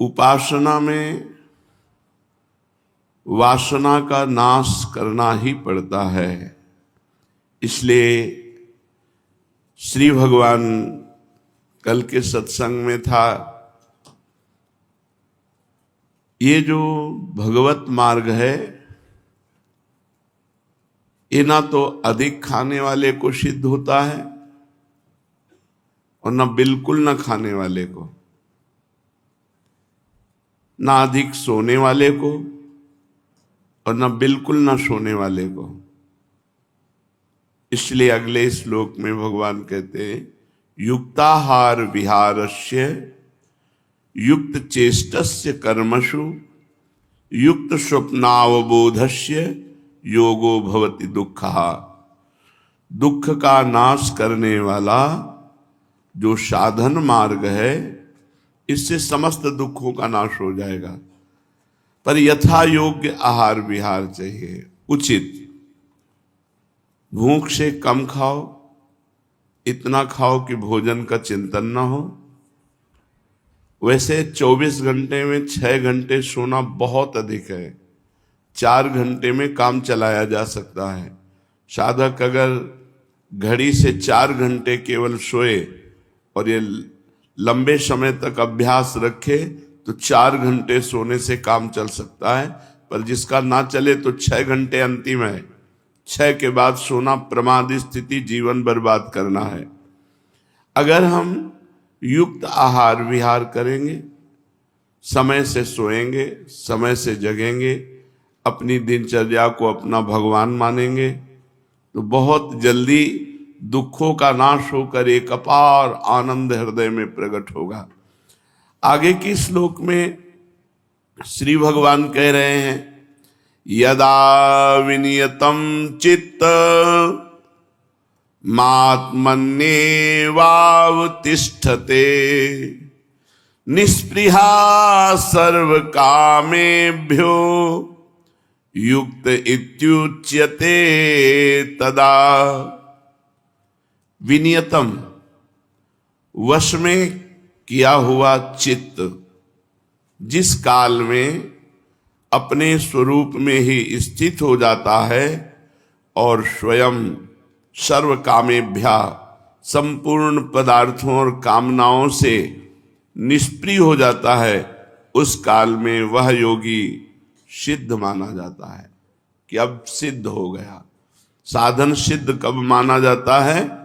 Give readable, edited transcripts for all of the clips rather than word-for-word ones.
उपासना में वासना का नाश करना ही पड़ता है। इसलिए श्री भगवान कल के सत्संग में था, ये जो भगवत मार्ग है ये ना तो अधिक खाने वाले को सिद्ध होता है और ना बिल्कुल ना खाने वाले को, ना अधिक सोने वाले को और ना बिल्कुल ना सोने वाले को। इसलिए अगले श्लोक में भगवान कहते हैं, युक्ताहार विहारस्य युक्त चेष्टस्य कर्मसु युक्त स्वप्नावबोधस्य योगो भवति दुःखः। दुख का नाश करने वाला जो साधन मार्ग है, इससे समस्त दुखों का नाश हो जाएगा। पर यथा योग्य आहार विहार चाहिए, उचित। भूख से कम खाओ, इतना खाओ कि भोजन का चिंतन ना हो। वैसे 24 घंटे में 6 घंटे सोना बहुत अधिक है, 4 घंटे में काम चलाया जा सकता है। साधक अगर घड़ी से 4 घंटे केवल सोए और ये लंबे समय तक अभ्यास रखे तो 4 घंटे सोने से काम चल सकता है। पर जिसका ना चले तो 6 घंटे अंतिम है, 6 के बाद सोना प्रमाद स्थिति, जीवन बर्बाद करना है। अगर हम युक्त आहार विहार करेंगे, समय से सोएंगे, समय से जगेंगे, अपनी दिनचर्या को अपना भगवान मानेंगे, तो बहुत जल्दी दुखों का नाश होकर एक अपार आनंद हृदय में प्रकट होगा। आगे की श्लोक में श्री भगवान कह रहे हैं, यदा विनियतम चित्त मात्मन्येवावतिष्ठते निस्पृहा सर्व कामेभ्यो युक्त इत्युच्यते तदा। विनियतम, वश में किया हुआ चित्त जिस काल में अपने स्वरूप में ही स्थित हो जाता है और स्वयं सर्व कामेभ्या, संपूर्ण पदार्थों और कामनाओं से निष्प्रिय हो जाता है, उस काल में वह योगी सिद्ध माना जाता है कि अब सिद्ध हो गया। साधन सिद्ध कब माना जाता है?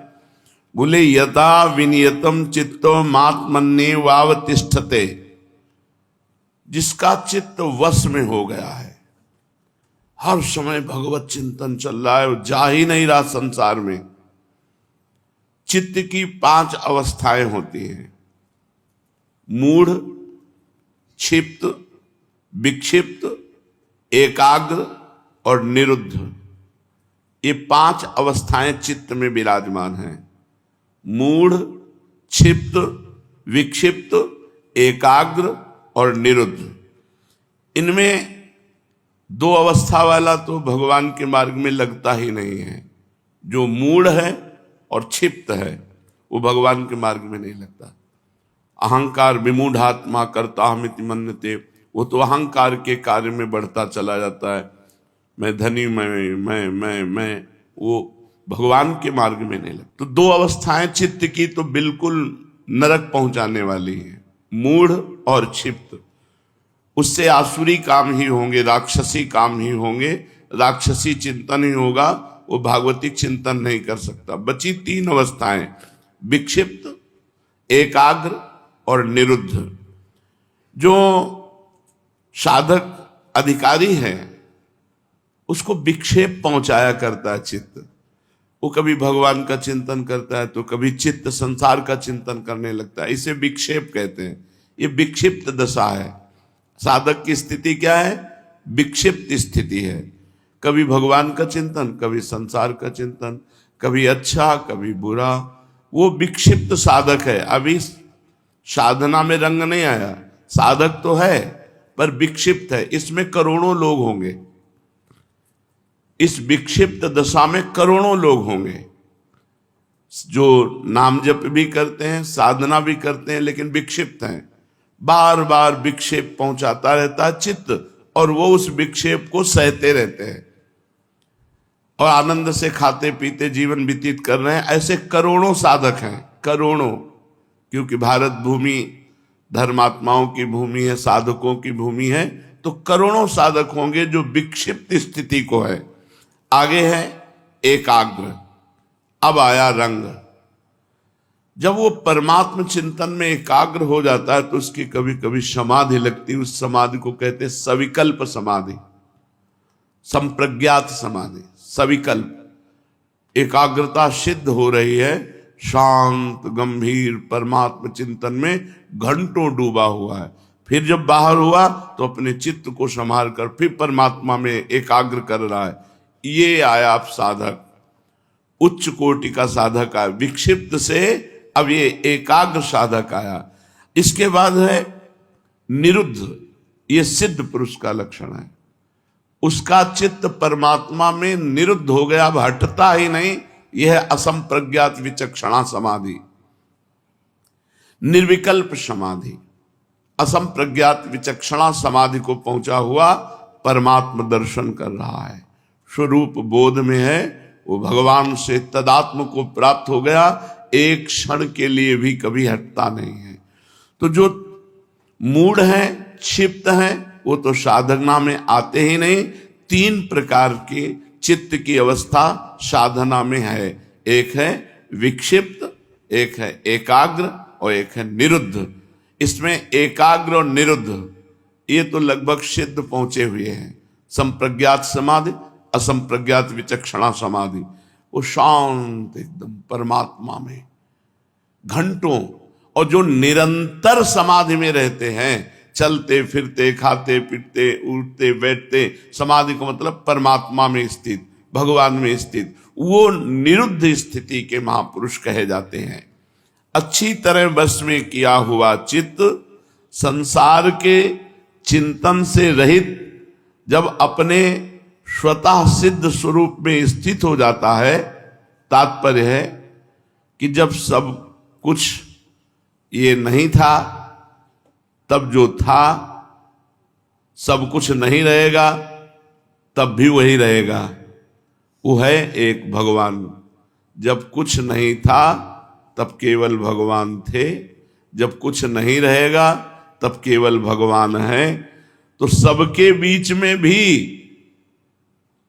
बोले यथा विनियतम चित्तो मात्मन्येवावतिष्ठते, जिसका चित्त वश में हो गया है, हर समय भगवत चिंतन चल रहा है, जा ही नहीं रहा संसार में। चित्त की 5 अवस्थाएं होती हैं, मूढ़, क्षिप्त, विक्षिप्त, एकाग्र और निरुद्ध। ये 5 अवस्थाएं चित्त में विराजमान हैं। मूढ़, क्षिप्त, विक्षिप्त, एकाग्र और निरुद्ध। इनमें 2 अवस्था वाला तो भगवान के मार्ग में लगता ही नहीं है। जो मूढ़ है और क्षिप्त है वो भगवान के मार्ग में नहीं लगता। अहंकार विमूढ़ात्मा कर्ताहमिति मन्यते, वो तो अहंकार के कार्य में बढ़ता चला जाता है, मैं धनी, मैं, वो भगवान के मार्ग में नहीं लगता। तो 2 अवस्थाएं चित्त की तो बिल्कुल नरक पहुंचाने वाली है, मूढ़ और क्षिप्त। उससे आसुरी काम ही होंगे, राक्षसी काम ही होंगे, राक्षसी चिंतन ही होगा, वो भागवतिक चिंतन नहीं कर सकता। बची 3 अवस्थाएं, विक्षिप्त, एकाग्र और निरुद्ध। जो साधक अधिकारी है उसको विक्षेप पहुंचाया करता है चित्त। वो कभी भगवान का चिंतन करता है तो कभी चित्त संसार का चिंतन करने लगता है, इसे विक्षेप कहते हैं। ये विक्षिप्त दशा है। साधक की स्थिति क्या है? विक्षिप्त स्थिति है। कभी भगवान का चिंतन, कभी संसार का चिंतन, कभी अच्छा कभी बुरा। वो विक्षिप्त साधक है। अभी साधना में रंग नहीं आया, साधक तो है पर विक्षिप्त है। इसमें करोड़ों लोग होंगे, इस विक्षिप्त दशा में करोड़ों लोग होंगे जो नाम जप भी करते हैं, साधना भी करते हैं, लेकिन विक्षिप्त हैं। बार बार विक्षेप पहुंचाता रहता है चित्त, और वो उस विक्षेप को सहते रहते हैं और आनंद से खाते पीते जीवन व्यतीत कर रहे हैं। ऐसे करोड़ों साधक हैं, करोड़ों, क्योंकि भारत भूमि धर्मात्माओं की भूमि है, साधकों की भूमि है, तो करोड़ों साधक होंगे जो विक्षिप्त स्थिति को है। आगे है एकाग्र। अब आया रंग। जब वो परमात्म चिंतन में एकाग्र हो जाता है तो उसकी कभी कभी समाधि लगती है। उस समाधि को कहते हैं सविकल्प समाधि, संप्रज्ञात समाधि, सविकल्प। एकाग्रता सिद्ध हो रही है, शांत गंभीर परमात्म चिंतन में घंटों डूबा हुआ है। फिर जब बाहर हुआ तो अपने चित्त को संभाल कर फिर परमात्मा में एकाग्र कर रहा है। ये आया आप साधक, उच्च कोटि का साधक आया। विक्षिप्त से अब ये एकाग्र साधक आया। इसके बाद है निरुद्ध। ये सिद्ध पुरुष का लक्षण है। उसका चित्त परमात्मा में निरुद्ध हो गया, अब हटता ही नहीं। यह है असंप्रज्ञात विचक्षणा समाधि, निर्विकल्प समाधि। असंप्रज्ञात विचक्षणा समाधि को पहुंचा हुआ परमात्म दर्शन कर रहा है, स्वरूप बोध में है, वो भगवान से तदात्म को प्राप्त हो गया, एक क्षण के लिए भी कभी हटता नहीं है। तो जो मूढ़ हैं, क्षिप्त हैं, वो तो साधना में आते ही नहीं। तीन प्रकार की चित्त की अवस्था साधना में है, एक है विक्षिप्त, एक है एकाग्र और एक है निरुद्ध। इसमें एकाग्र और निरुद्ध ये तो लगभग सिद्ध पहुंचे हुए हैं। संप्रज्ञात समाधि, असंप्रज्ञात विचक्षणा समाधि, वो शांत एकदम परमात्मा में घंटों। और जो निरंतर समाधि में रहते हैं, चलते फिरते खाते पीते उठते बैठते, समाधि को मतलब परमात्मा में स्थित, भगवान में स्थित, वो निरुद्ध स्थिति के महापुरुष कहे जाते हैं। अच्छी तरह बस में किया हुआ चित्त संसार के चिंतन से रहित जब अपने स्वतः सिद्ध स्वरूप में स्थित हो जाता है, तात्पर्य है कि जब सब कुछ ये नहीं था, तब जो था सब कुछ नहीं रहेगा, तब भी वही रहेगा। वो है एक भगवान। जब कुछ नहीं था तब केवल भगवान थे, जब कुछ नहीं रहेगा तब केवल भगवान है। तो सबके बीच में भी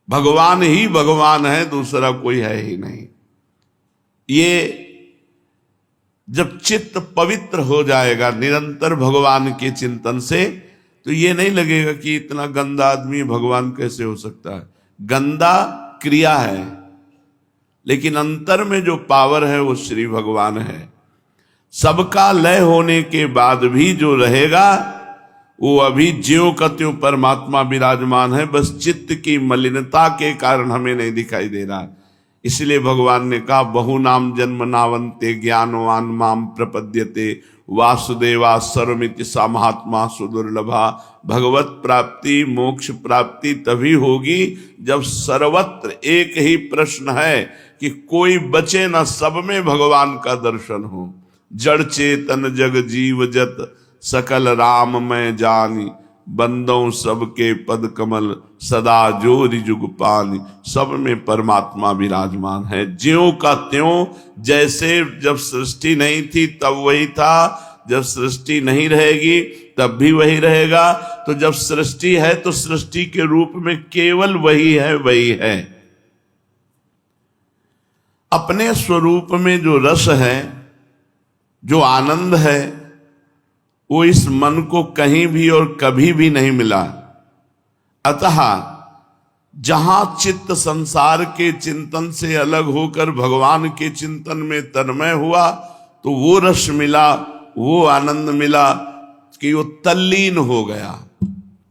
भगवान ही भगवान है, दूसरा कोई है ही नहीं। ये जब चित्त पवित्र हो जाएगा निरंतर भगवान के चिंतन से, तो ये नहीं लगेगा कि इतना गंदा आदमी भगवान कैसे हो सकता है। गंदा क्रिया है, लेकिन अंतर में जो पावर है वो श्री भगवान है। सबका लय होने के बाद भी जो रहेगा वो अभी ज्यों का त्यों परमात्मा विराजमान है, बस चित्त की मलिनता के कारण हमें नहीं दिखाई दे रहा। इसलिए भगवान ने कहा बहु नाम जन्म नावंते ज्ञानवान माम प्रपद्यते वासुदेवा सर्वमिति सा महात्मा सुदुर्लभा। भगवत प्राप्ति मोक्ष प्राप्ति तभी होगी जब सर्वत्र एक ही प्रश्न है कि कोई बचे न, सब में भगवान का दर्शन हो। जड़ चेतन जग जीव जत सकल राम मैं जानी, बंदों सबके पद कमल सदा जोरि जुग पानी। सब में परमात्मा विराजमान है, ज्यों का त्यों। जैसे जब सृष्टि नहीं थी तब वही था, जब सृष्टि नहीं रहेगी तब भी वही रहेगा। तो जब सृष्टि है तो सृष्टि के रूप में केवल वही है, वही है। अपने स्वरूप में जो रस है, जो आनंद है, वो इस मन को कहीं भी और कभी भी नहीं मिला। अतः जहां चित्त संसार के चिंतन से अलग होकर भगवान के चिंतन में तन्मय हुआ, तो वो रस मिला, वो आनंद मिला कि वो तल्लीन हो गया।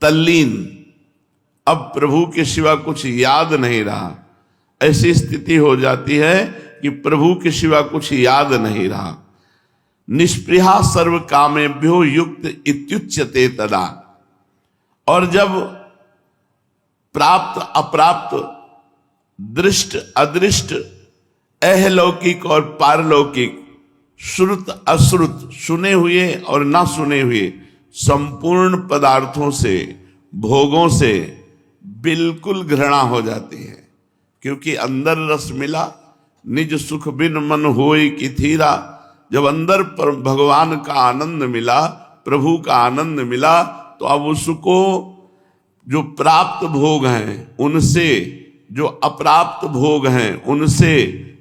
तल्लीन, अब प्रभु के सिवा कुछ याद नहीं रहा। ऐसी स्थिति हो जाती है कि प्रभु के सिवा कुछ याद नहीं रहा। निष्प्रिया सर्व कामेभ्यो युक्त इत्युच्यते तदा। और जब प्राप्त अप्राप्त, दृष्ट अदृष्ट, अहलौकिक और पारलौकिक, श्रुत अश्रुत, सुने हुए और ना सुने हुए, संपूर्ण पदार्थों से, भोगों से बिल्कुल घृणा हो जाती है, क्योंकि अंदर रस मिला, निज सुख बिन मन होए कि थीरा। जब अंदर पर भगवान का आनंद मिला, प्रभु का आनंद मिला, तो अब उसको जो प्राप्त भोग हैं उनसे, जो अप्राप्त भोग हैं उनसे,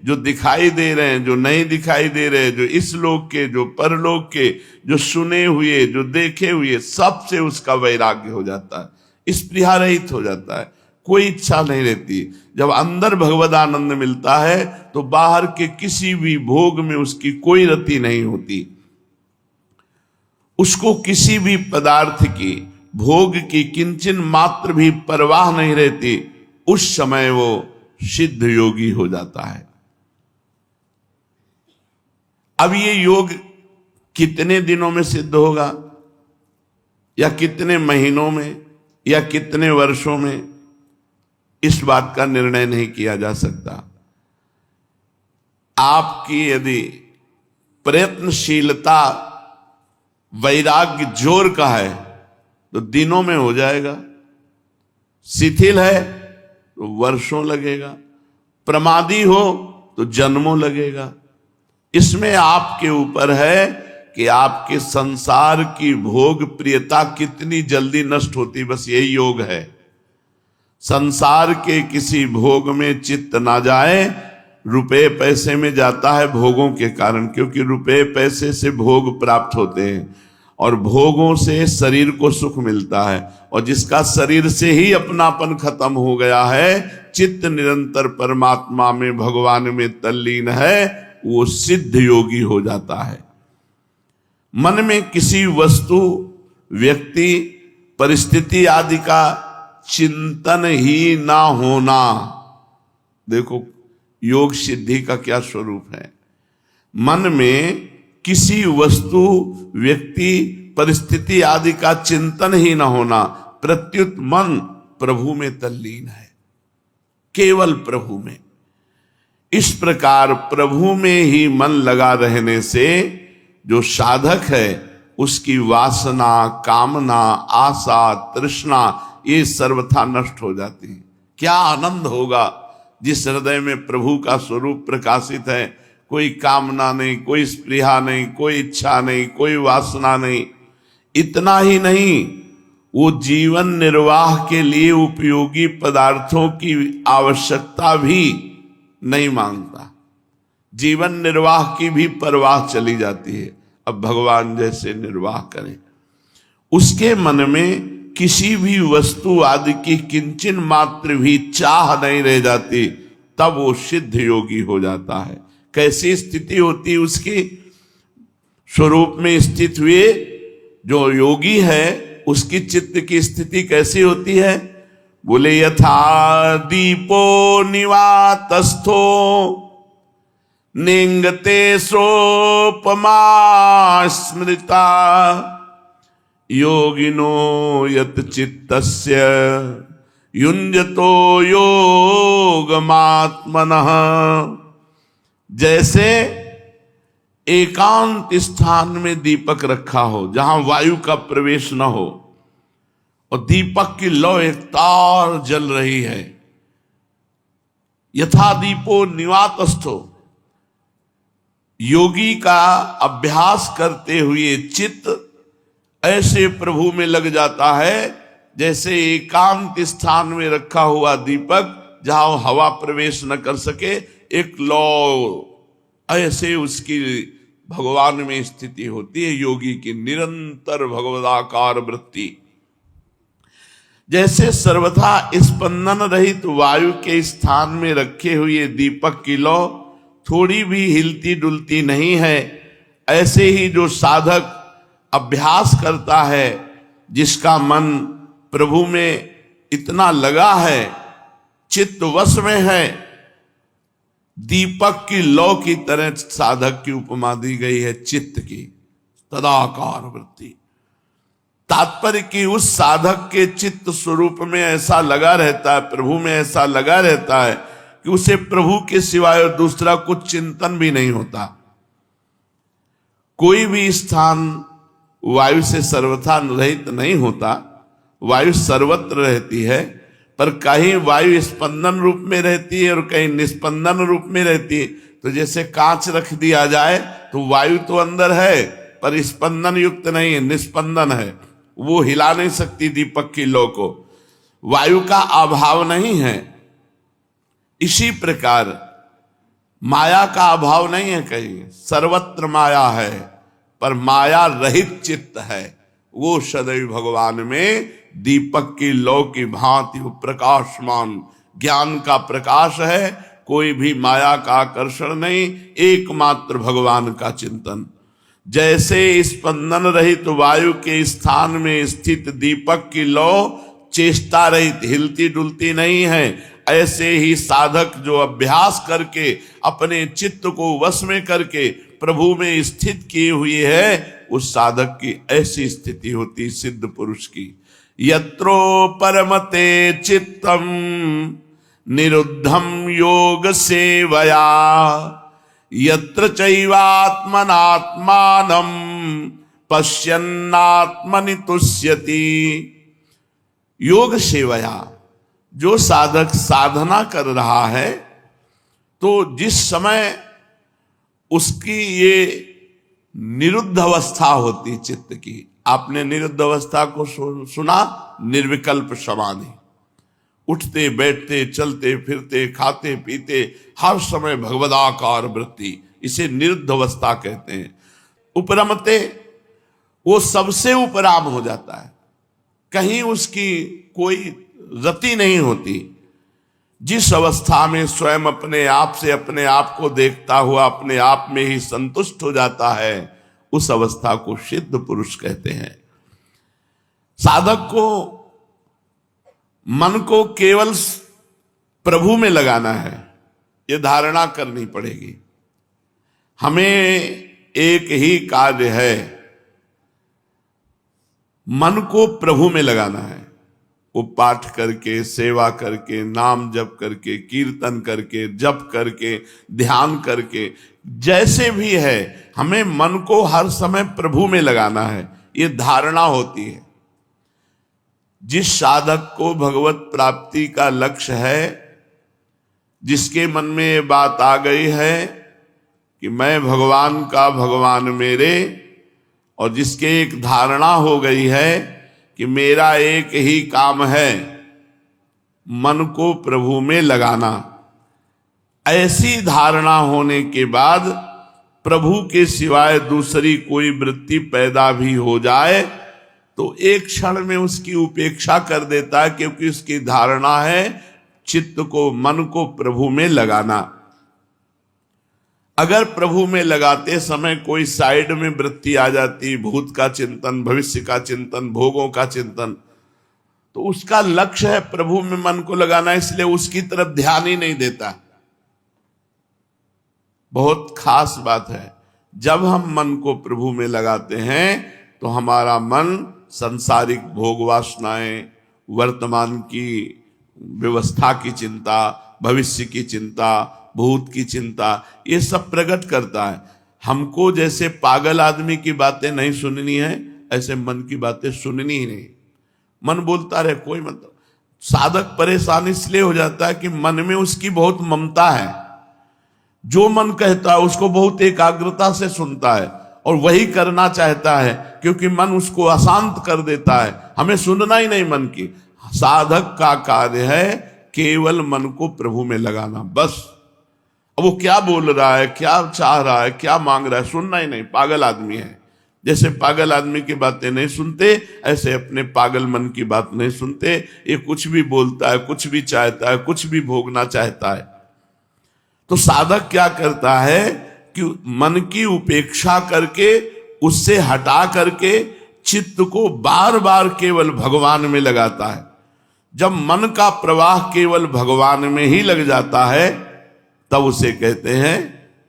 जो दिखाई दे रहे हैं, जो नहीं दिखाई दे रहे, जो इस लोक के, जो परलोक के, जो सुने हुए, जो देखे हुए, सबसे उसका वैराग्य हो जाता है, स्पृहा रहित हो जाता है, कोई इच्छा नहीं रहती। जब अंदर भगवद आनंद मिलता है तो बाहर के किसी भी भोग में उसकी कोई रति नहीं होती, उसको किसी भी पदार्थ की, भोग की किंचन मात्र भी परवाह नहीं रहती। उस समय वो सिद्ध योगी हो जाता है। अब ये योग कितने दिनों में सिद्ध होगा, या कितने महीनों में, या कितने वर्षों में, इस बात का निर्णय नहीं किया जा सकता। आपकी यदि प्रयत्नशीलता, वैराग्य जोर का है तो दिनों में हो जाएगा, शिथिल है तो वर्षों लगेगा, प्रमादी हो तो जन्मों लगेगा। इसमें आपके ऊपर है कि आपके संसार की भोग प्रियता कितनी जल्दी नष्ट होती, बस यही योग है। संसार के किसी भोग में चित्त ना जाए, रुपए पैसे में जाता है भोगों के कारण, क्योंकि रुपए पैसे से भोग प्राप्त होते हैं और भोगों से शरीर को सुख मिलता है, और जिसका शरीर से ही अपनापन खत्म हो गया है, चित्त निरंतर परमात्मा में, भगवान में तल्लीन है, वो सिद्ध योगी हो जाता है। मन में किसी वस्तु, व्यक्ति, परिस्थिति आदि का चिंतन ही ना होना, देखो योग सिद्धि का क्या स्वरूप है। मन में किसी वस्तु, व्यक्ति, परिस्थिति आदि का चिंतन ही ना होना, प्रत्युत मन प्रभु में तल्लीन है, केवल प्रभु में। इस प्रकार प्रभु में ही मन लगा रहने से जो साधक है उसकी वासना, कामना, आशा, तृष्णा ये सर्वथा नष्ट हो जाती है। क्या आनंद होगा जिस हृदय में प्रभु का स्वरूप प्रकाशित है, कोई कामना नहीं, कोई स्पृहा नहीं, कोई इच्छा नहीं, कोई वासना नहीं। इतना ही नहीं, वो जीवन निर्वाह के लिए उपयोगी पदार्थों की आवश्यकता भी नहीं मांगता, जीवन निर्वाह की भी परवाह चली जाती है, अब भगवान जैसे निर्वाह करें। उसके मन में किसी भी वस्तु आदि की किंचन मात्र भी चाह नहीं रह जाती, तब वो सिद्ध योगी हो जाता है। कैसी स्थिति होती है उसकी? स्वरूप में स्थित हुए जो योगी है उसकी चित्त की स्थिति कैसी होती है? बोले यथा दीपो निवातस्थो निंगते सोपमा स्मृता योगिनो यत चित्तस्य युञ्जतो योगमात्मनः। जैसे एकांत स्थान में दीपक रखा हो जहां वायु का प्रवेश न हो और दीपक की लौ एक तार जल रही है, यथा दीपो निवातस्थो, योगी का अभ्यास करते हुए चित्त ऐसे प्रभु में लग जाता है जैसे एकांत स्थान में रखा हुआ दीपक जहां हवा प्रवेश न कर सके, एक लौ, ऐसे उसकी भगवान में स्थिति होती है योगी की, निरंतर भगवदाकार वृत्ति। जैसे सर्वथा स्पंदन रहित वायु के स्थान में रखे हुए दीपक की लौ थोड़ी भी हिलती डुलती नहीं है, ऐसे ही जो साधक अभ्यास करता है, जिसका मन प्रभु में इतना लगा है, चित्त वश में है, दीपक की लौ की तरह साधक की उपमा दी गई है चित्त की, तदाकार वृत्ति। तात्पर्य कि उस साधक के चित्त स्वरूप में ऐसा लगा रहता है, प्रभु में ऐसा लगा रहता है कि उसे प्रभु के सिवाय और दूसरा कुछ चिंतन भी नहीं होता। कोई भी स्थान वायु से सर्वथा रहित नहीं होता, वायु सर्वत्र रहती है, पर कहीं वायु स्पंदन रूप में रहती है और कहीं निस्पंदन रूप में रहती है। तो जैसे कांच रख दिया जाए तो वायु तो अंदर है पर स्पंदन युक्त नहीं है, निस्पंदन है, वो हिला नहीं सकती दीपक की लौ को, वायु का अभाव नहीं है। इसी प्रकार माया का अभाव नहीं है, कहीं सर्वत्र माया है, पर माया रहित चित्त है। वो सदैव भगवान में दीपक की लौ की भांति प्रकाशमान ज्ञान का प्रकाश है। कोई भी माया का आकर्षण नहीं, एकमात्र भगवान का चिंतन। जैसे स्पंदन रहित वायु के स्थान में स्थित दीपक की लौ चेष्टा रहित हिलती डुलती नहीं है, ऐसे ही साधक जो अभ्यास करके अपने चित्त को वश में करके प्रभु में स्थित किए हुए है, उस साधक की ऐसी स्थिति होती सिद्ध पुरुष की। यत्रो परमते चित्तम निरुद्धम योग सेवया, यत्र चैवात्मनात्मानं पश्यन्नात्मनि तुष्यति। योग सेवया, जो साधक साधना कर रहा है तो जिस समय उसकी ये निरुद्ध अवस्था होती चित्त की, आपने निरुद्ध अवस्था को सुना, निर्विकल्प समाधि, उठते बैठते चलते फिरते खाते पीते हर समय भगवदाकार वृत्ति, इसे निरुद्ध अवस्था कहते हैं। उपरमते, वो सबसे उपराम हो जाता है, कहीं उसकी कोई रति नहीं होती। जिस अवस्था में स्वयं अपने आप से अपने आप को देखता हुआ अपने आप में ही संतुष्ट हो जाता है, उस अवस्था को सिद्ध पुरुष कहते हैं। साधक को मन को केवल प्रभु में लगाना है, यह धारणा करनी पड़ेगी। हमें एक ही कार्य है, मन को प्रभु में लगाना है। वो पाठ करके, सेवा करके, नाम जप करके, कीर्तन करके, जप करके, ध्यान करके, जैसे भी है, हमें मन को हर समय प्रभु में लगाना है, ये धारणा होती है। जिस साधक को भगवत प्राप्ति का लक्ष्य है, जिसके मन में ये बात आ गई है कि मैं भगवान का, भगवान मेरे, और जिसके एक धारणा हो गई है कि मेरा एक ही काम है मन को प्रभु में लगाना, ऐसी धारणा होने के बाद प्रभु के सिवाय दूसरी कोई वृत्ति पैदा भी हो जाए तो एक क्षण में उसकी उपेक्षा कर देता है, क्योंकि उसकी धारणा है चित्त को, मन को प्रभु में लगाना। अगर प्रभु में लगाते समय कोई साइड में वृत्ति आ जाती, भूत का चिंतन, भविष्य का चिंतन, भोगों का चिंतन, तो उसका लक्ष्य है प्रभु में मन को लगाना, इसलिए उसकी तरफ ध्यान ही नहीं देता। बहुत खास बात है, जब हम मन को प्रभु में लगाते हैं तो हमारा मन सांसारिक भोग वासनाएं, वर्तमान की व्यवस्था की चिंता, भविष्य की चिंता, भूत की चिंता, ये सब प्रकट करता है। हमको जैसे पागल आदमी की बातें नहीं सुननी है, ऐसे मन की बातें सुननी ही नहीं। मन बोलता रहे, कोई मतलब। साधक परेशान इसलिए हो जाता है कि मन में उसकी बहुत ममता है, जो मन कहता है उसको बहुत एकाग्रता से सुनता है और वही करना चाहता है, क्योंकि मन उसको अशांत कर देता है। हमें सुनना ही नहीं मन की। साधक का कार्य है केवल मन को प्रभु में लगाना, बस। अब वो क्या बोल रहा है, क्या चाह रहा है, क्या मांग रहा है, सुनना ही नहीं। पागल आदमी है। जैसे पागल आदमी की बातें नहीं सुनते, ऐसे अपने पागल मन की बात नहीं सुनते। ये कुछ भी बोलता है, कुछ भी चाहता है, कुछ भी भोगना चाहता है। तो साधक क्या करता है कि मन की उपेक्षा करके, उससे हटा करके चित्त को बार बार केवल भगवान में लगाता है। जब मन का प्रवाह केवल भगवान में ही लग जाता है, तब उसे कहते हैं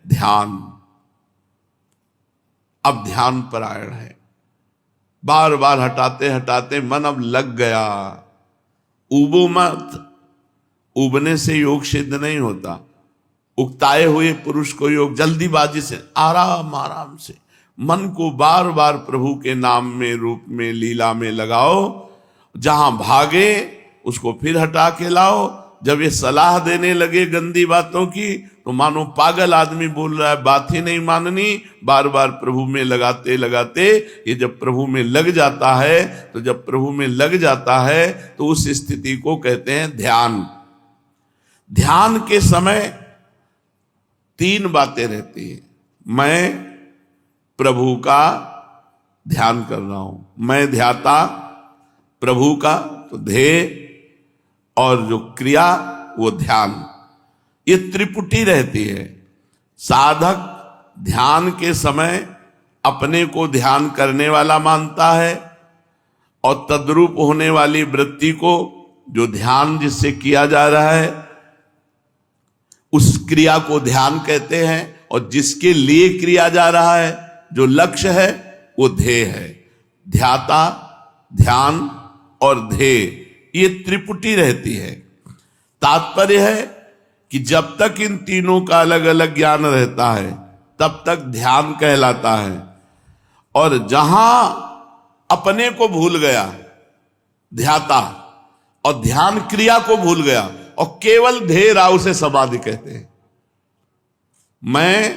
ध्यान। अब ध्यान परायण है। बार बार हटाते हटाते मन अब लग गया। उबो मत। उबने से योग सिद्ध नहीं होता। उकताए हुए पुरुष को योग जल्दीबाजी से, आराम आराम से, मन को बार बार प्रभु के नाम में, रूप में, लीला में लगाओ। जहां भागे उसको फिर हटा के लाओ। जब ये सलाह देने लगे गंदी बातों की तो मानो पागल आदमी बोल रहा है, बात ही नहीं माननी। बार बार प्रभु में लगाते लगाते ये जब प्रभु में लग जाता है, तो जब प्रभु में लग जाता है तो उस स्थिति को कहते हैं ध्यान। ध्यान के समय 3 बातें रहती हैं। मैं प्रभु का ध्यान कर रहा हूं, मैं ध्याता प्रभु का, तो ध्येय और जो क्रिया वो ध्यान, ये त्रिपुटी रहती है। साधक ध्यान के समय अपने को ध्यान करने वाला मानता है और तद्रूप होने वाली वृत्ति को, जो ध्येय जिससे किया जा रहा है, उस क्रिया को ध्यान कहते हैं। और जिसके लिए क्रिया जा रहा है, जो लक्ष्य है, वो ध्येय है। ध्याता, ध्यान और ध्येय, ये त्रिपुटी रहती है। तात्पर्य है कि जब तक इन तीनों का अलग अलग ज्ञान रहता है तब तक ध्यान कहलाता है। और जहां अपने को भूल गया ध्याता और ध्यान क्रिया को भूल गया और केवल ध्येय रहा, उसे समाधि कहते हैं। मैं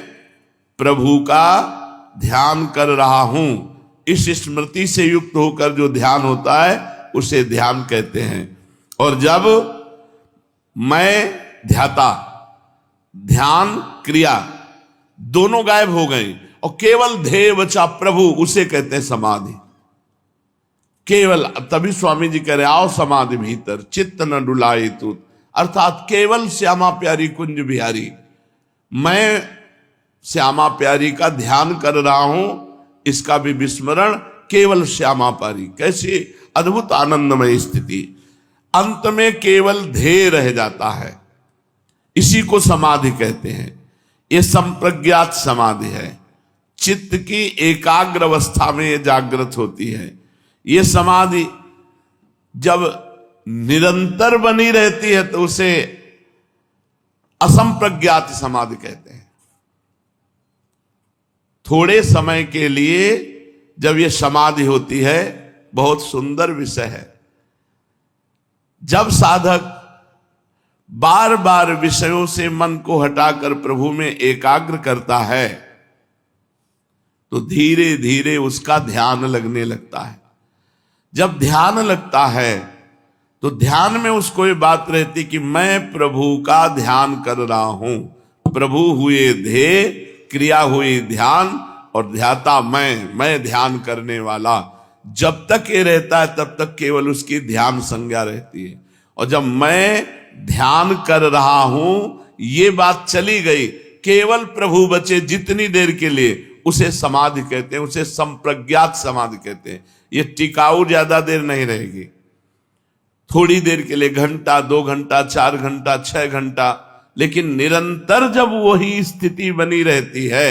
प्रभु का ध्यान कर रहा हूं, इस स्मृति से युक्त होकर जो ध्यान होता है उसे ध्यान कहते हैं। और जब मैं ध्याता, ध्यान क्रिया दोनों गायब हो गए और केवल ध्येय बचा प्रभु, उसे कहते हैं समाधि। केवल, तभी स्वामी जी कह रहे आओ समाधि भीतर, चित्त न डुलाए तू, अर्थात केवल श्यामा प्यारी कुंज बिहारी, मैं श्यामा प्यारी का ध्यान कर रहा हूं, इसका भी विस्मरण, केवल श्यामा प्यारी। कैसी अद्भुत आनंदमय स्थिति। अंत में केवल ध्येय रह जाता है, इसी को समाधि कहते हैं। यह संप्रज्ञात समाधि है, चित्त की एकाग्र अवस्था में यह जागृत होती है। यह समाधि जब निरंतर बनी रहती है तो उसे असंप्रज्ञात समाधि कहते हैं। थोड़े समय के लिए जब यह समाधि होती है, बहुत सुंदर विषय है। जब साधक बार बार विषयों से मन को हटाकर प्रभु में एकाग्र करता है तो धीरे धीरे उसका ध्यान लगने लगता है। जब ध्यान लगता है तो ध्यान में उसको ये बात रहती कि मैं प्रभु का ध्यान कर रहा हूं। प्रभु हुए ध्येय, क्रिया हुई ध्यान, और ध्याता मैं ध्यान करने वाला। जब तक ये रहता है तब तक केवल उसकी ध्यान संज्ञा रहती है। और जब मैं ध्यान कर रहा हूं ये बात चली गई, केवल प्रभु बचे जितनी देर के लिए, उसे समाधि कहते हैं, उसे संप्रज्ञात समाधि कहते हैं। ये टिकाऊ ज्यादा देर नहीं रहेगी, थोड़ी देर के लिए, घंटा, 2 घंटा, 4 घंटा, 6 घंटा, लेकिन निरंतर जब वही स्थिति बनी रहती है,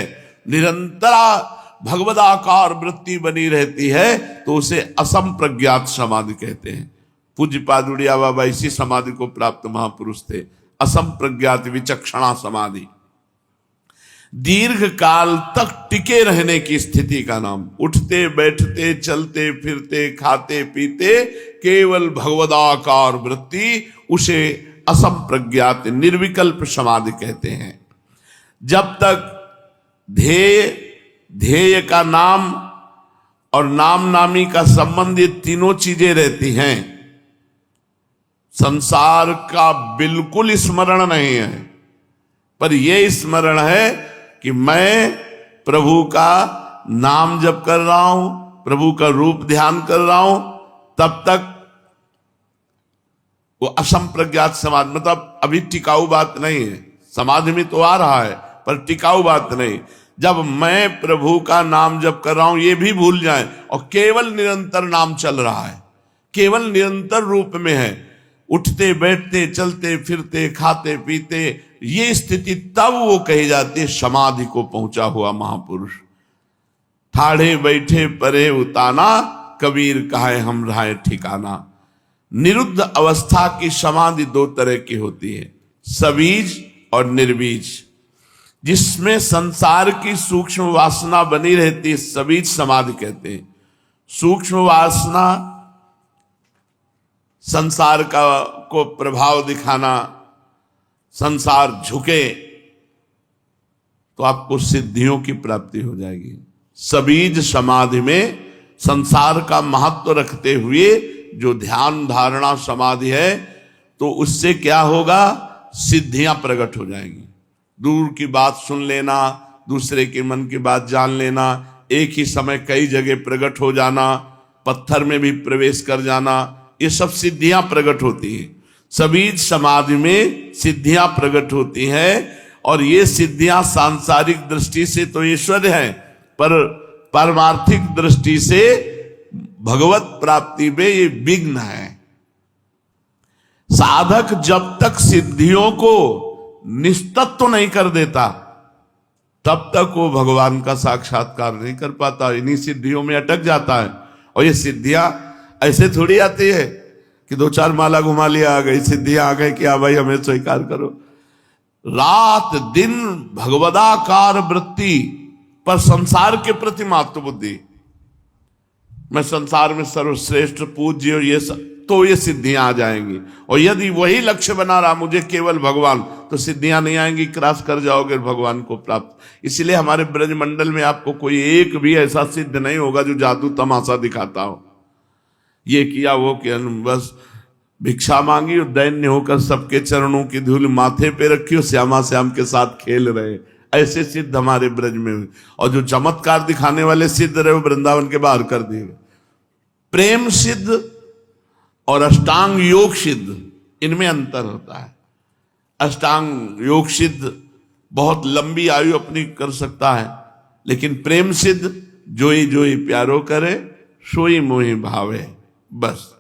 निरंतर भगवदाकार वृत्ति बनी रहती है, तो उसे असंप्रज्ञात समाधि कहते हैं। पूज्य पादुड़िया बाबा इसी समाधि को प्राप्त महापुरुष थे, असंप्रज्ञात विचक्षणा समाधि। दीर्घ काल तक टिके रहने की स्थिति का नाम, उठते बैठते चलते फिरते खाते पीते केवल भगवदाकार वृत्ति, उसे असंप्रज्ञात निर्विकल्प समाधि कहते हैं। जब तक ध्येय का नाम और नाम नामी का संबंध, ये तीनों चीजें रहती हैं, संसार का बिल्कुल स्मरण नहीं है, पर यह स्मरण है कि मैं प्रभु का नाम जप कर रहा हूं, प्रभु का रूप ध्यान कर रहा हूं, तब तक वो असंप्रज्ञात समाधि, मतलब अभी टिकाऊ बात नहीं है। समाधि में तो आ रहा है पर टिकाऊ बात नहीं। जब मैं प्रभु का नाम जप कर रहा हूं ये भी भूल जाए और केवल निरंतर नाम चल रहा है, केवल निरंतर रूप में है, उठते बैठते चलते फिरते खाते पीते, ये स्थिति तब वो कही जाती है समाधि को पहुंचा हुआ महापुरुष। ठाढ़े बैठे परे उताना, कबीर कहे हम रहे ठिकाना। निरुद्ध अवस्था की समाधि 2 तरह की होती है, सबीज और निर्बीज। जिसमें संसार की सूक्ष्म वासना बनी रहती है, सबीज समाधि कहते हैं। सूक्ष्म वासना संसार को प्रभाव दिखाना, संसार झुके तो आपको सिद्धियों की प्राप्ति हो जाएगी। सबीज समाधि में संसार का महत्व रखते हुए जो ध्यान धारणा समाधि है, तो उससे क्या होगा, सिद्धियां प्रकट हो जाएंगी। दूर की बात सुन लेना, दूसरे के मन की बात जान लेना, एक ही समय कई जगह प्रकट हो जाना, पत्थर में भी प्रवेश कर जाना, ये सब सिद्धियां प्रकट होती हैं। सबीज समाधि में सिद्धियां प्रकट होती हैं, और ये सिद्धियां सांसारिक दृष्टि से तो ऐश्वर्य है, पर पारमार्थिक दृष्टि से भगवत प्राप्ति में ये विघ्न है। साधक जब तक सिद्धियों को निस्तत्व नहीं कर देता, तब तक वो भगवान का साक्षात्कार नहीं कर पाता, इन्हीं सिद्धियों में अटक जाता है। और ये सिद्धियां ऐसे थोड़ी आती है कि 2-4 माला घुमा लिया, आ गई सिद्धियां, आ गई कि हाँ भाई हमें स्वीकार करो। रात दिन भगवदाकार वृत्ति पर संसार के प्रति मात्र बुद्धि, मैं संसार में सर्वश्रेष्ठ पूज्य और ये सब, तो ये सिद्धियां आ जाएंगी। और यदि वही लक्ष्य बना रहा मुझे केवल भगवान, तो सिद्धियां नहीं आएंगी, क्रॉस कर जाओगे भगवान को प्राप्त। इसलिए हमारे ब्रजमंडल में आपको कोई एक भी ऐसा सिद्ध नहीं होगा जो जादू तमाशा दिखाता हो, ये किया वो किया, बस भिक्षा मांगी और दैन्य होकर सबके चरणों की धूल माथे पे रखी और श्यामा श्याम के साथ खेल रहे, ऐसे सिद्ध हमारे ब्रज में हुए। और जो चमत्कार दिखाने वाले सिद्ध रहे वो वृंदावन के बाहर कर दिए। प्रेम सिद्ध और अष्टांग योग सिद्ध, इनमें अंतर होता है। अष्टांग योग सिद्ध बहुत लंबी आयु अपनी कर सकता है, लेकिन प्रेम सिद्ध जोई जोई प्यारो करे सोई मोहि भावे, बस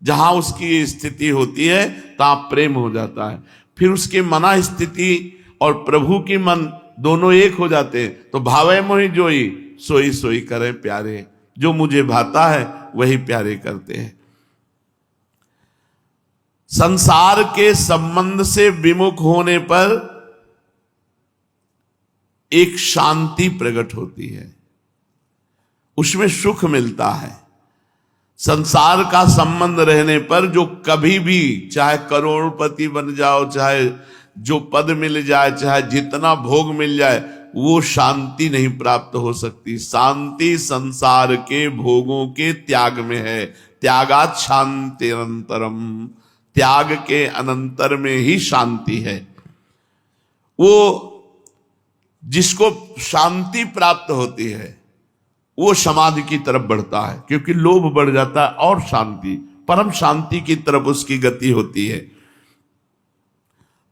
जहां उसकी स्थिति होती है तहां प्रेम हो जाता है। फिर उसके मना स्थिति और प्रभु की मन दोनों एक हो जाते हैं, तो भावे मोहि जोई सोई सोई करे प्यारे, जो मुझे भाता है वही प्यारे करते हैं। संसार के संबंध से विमुख होने पर एक शांति प्रकट होती है, उसमें सुख मिलता है। संसार का संबंध रहने पर जो कभी भी, चाहे करोड़पति बन जाओ, चाहे जो पद मिल जाए, चाहे जितना भोग मिल जाए, वो शांति नहीं प्राप्त हो सकती। शांति संसार के भोगों के त्याग में है। त्यागात् शांति अनंतरम, त्याग के अनंतर में ही शांति है। वो जिसको शांति प्राप्त होती है वो समाधि की तरफ बढ़ता है, क्योंकि लोभ बढ़ जाता है और शांति, परम शांति की तरफ उसकी गति होती है।